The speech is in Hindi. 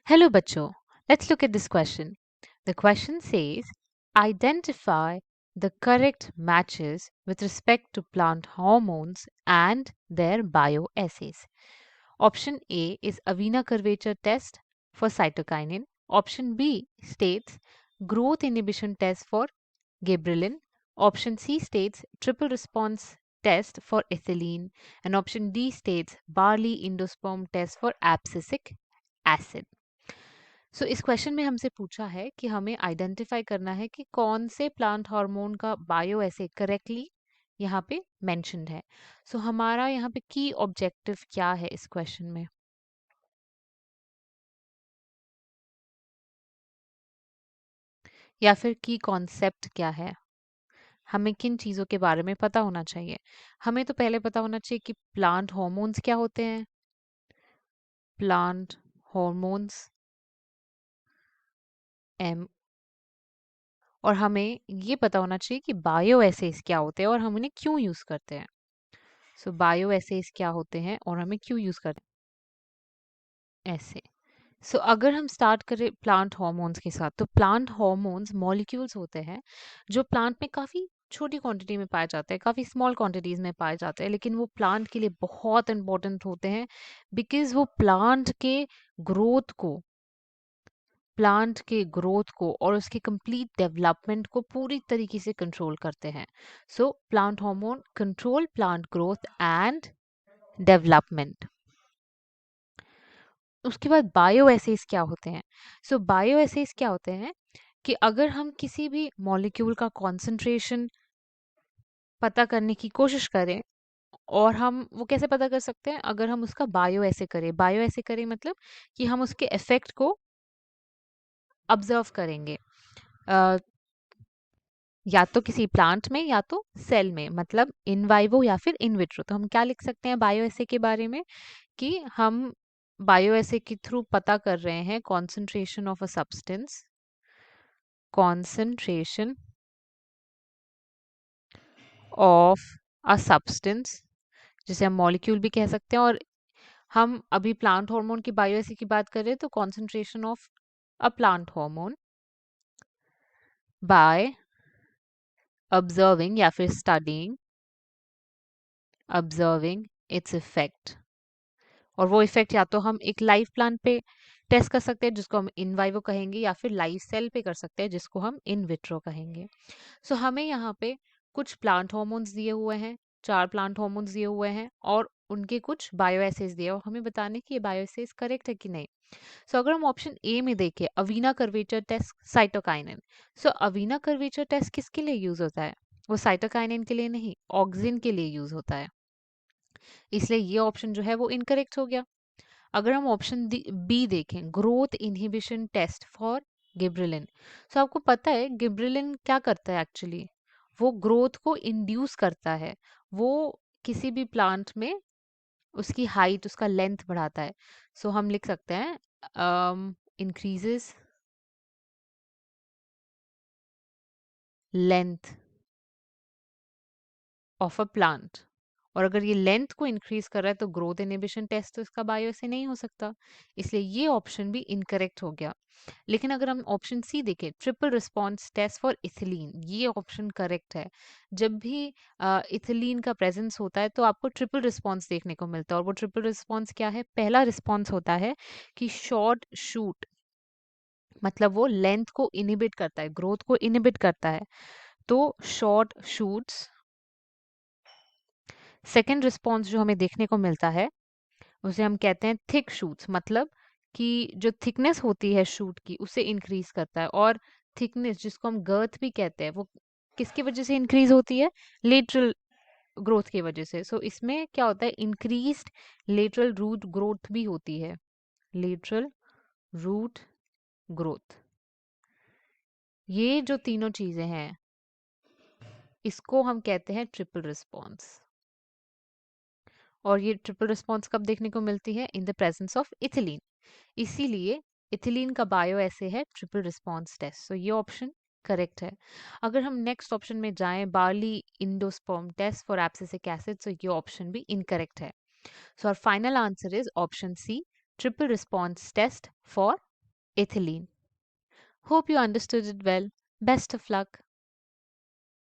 Hello, bachcho. Let's look at this question. The question says, identify the correct matches with respect to plant hormones and their bioassays. Option A is Avena curvature test for cytokinin. Option B states growth inhibition test for gibberellin. Option C states triple response test for ethylene. And option D states barley endosperm test for abscisic acid. सो इस क्वेश्चन में हमसे पूछा है कि हमें आइडेंटिफाई करना है कि कौन से प्लांट हार्मोन का बायो ऐसे करेक्टली यहाँ पे मेंशन्ड है। सो हमारा यहाँ पे की ऑब्जेक्टिव क्या है इस क्वेश्चन में, या फिर की कॉन्सेप्ट क्या है, हमें किन चीज़ों के बारे में पता होना चाहिए। हमें तो पहले पता होना चाहिए कि प्लांट हॉर्मोन्स क्या होते हैं। प्लांट हॉर्मोन्स एम, और हमें ये पता होना चाहिए कि बायो एसेस क्या होते हैं और हम उन्हें क्यों यूज़ करते हैं। सो बायो एसेस क्या होते हैं और हमें क्यों यूज़ करते हैं ऐसे। अगर हम स्टार्ट करें प्लांट हॉर्मोन्स के साथ, तो प्लांट हॉर्मोन्स मॉलिक्यूल्स होते हैं जो प्लांट में काफ़ी छोटी क्वांटिटी में पाए जाते हैं, काफ़ी स्मॉल क्वांटिटीज़ में पाए जाते हैं, लेकिन वो प्लांट के लिए बहुत इंपॉर्टेंट होते हैं बिकॉज वो प्लांट के ग्रोथ को और उसके कंप्लीट डेवलपमेंट को पूरी तरीके से कंट्रोल करते हैं। So plant hormone control plant growth and development. उसके बाद बायो एसेस क्या होते हैं। बायो एसेस क्या होते हैं कि अगर हम किसी भी मॉलिक्यूल का कॉन्सेंट्रेशन पता करने की कोशिश करें, और हम वो कैसे पता कर सकते हैं, अगर हम उसका बायो ऐसे करें मतलब कि हम उसके इफेक्ट को ऑब्जर्व करेंगे, अ, या तो किसी प्लांट में या तो सेल में, मतलब इन वाइवो या फिर इन विट्रो। तो हम क्या लिख सकते हैं बायो ऐसे के बारे में कि हम बायो ऐसे के थ्रू पता कर रहे हैं concentration of a substance, concentration of a substance, जिसे हम मॉलिक्यूल भी कह सकते हैं। और हम अभी प्लांट हार्मोन की बायोएसी की बात करें तो concentration of a plant hormone by observing या फिर ऑब्जर्विंग इट्स इफेक्ट। और वो इफेक्ट या तो हम एक लाइव प्लांट पे टेस्ट कर सकते हैं जिसको हम इन वाइवो कहेंगे, या फिर लाइव सेल पे कर सकते हैं जिसको हम इन विट्रो कहेंगे। हमें यहाँ पे कुछ प्लांट हॉर्मोन्स दिए हुए हैं, 4 प्लांट हॉर्मोन्स दिए हुए हैं और उनके कुछ बायोएसेस दिए, और हमें बताने कि ये बायोएसेस करेक्ट है कि नहीं। अगर हम ऑप्शन ए में देखें avena curvature test cytokinin, avena curvature test किसके लिए यूज होता है, वो साइटोकाइनिन के लिए नहीं, ऑक्सिन के लिए यूज होता है। इसलिए ये ऑप्शन जो है वो इनकरेक्ट हो गया। अगर हम ऑप्शन बी देखें growth inhibition test for gibberellin, आपको पता है गिब्रेलिन क्या करता है एक्चुअली, वो ग्रोथ को इंड्यूस करता है। वो किसी भी प्लांट में उसकी हाइट, उसका लेंथ बढ़ाता है। हम लिख सकते हैं increases length of a plant. और अगर ये लेंथ को इंक्रीज कर रहा है तो ग्रोथ इनहिबिशन टेस्ट तो इसका बायो से नहीं हो सकता, इसलिए ये ऑप्शन भी इनकरेक्ट हो गया। लेकिन अगर हम ऑप्शन सी देखें triple response test for ethylene, ये ऑप्शन करेक्ट है। जब भी इथिलीन का प्रेजेंस होता है तो आपको ट्रिपल रिस्पॉन्स देखने को मिलता है, और वो ट्रिपल रिस्पॉन्स क्या है, पहला रिस्पॉन्स होता है कि शॉर्ट शूट, मतलब वो लेंथ को इनिबिट करता है, ग्रोथ को इनिबिट करता है, तो शॉर्ट शूट्स। सेकेंड रिस्पॉन्स जो हमें देखने को मिलता है उसे हम कहते हैं थिक शूट्स, मतलब कि जो थिकनेस होती है शूट की उसे इंक्रीज करता है। और थिकनेस जिसको हम गर्थ भी कहते हैं वो किसकी वजह से इंक्रीज होती है, लेटरल ग्रोथ की वजह से। इसमें क्या होता है, इंक्रीज्ड लेटरल रूट ग्रोथ भी होती है, लेटरल रूट ग्रोथ। ये जो तीनों चीजें हैं इसको हम कहते हैं ट्रिपल रिस्पॉन्स। और ये ट्रिपल रिस्पॉन्स कब देखने को मिलती है, in the presence of ethylene. इसीलिए इथिलीन का बायो ऐसे है ट्रिपल रिस्पॉन्स टेस्ट। ये ऑप्शन करेक्ट है। अगर हम नेक्स्ट ऑप्शन में जाएं barley endosperm test for abscisic acid, ये ऑप्शन भी इनकरेक्ट है। Our final answer is option C triple response test for ethylene. Hope you understood it well. Best of luck.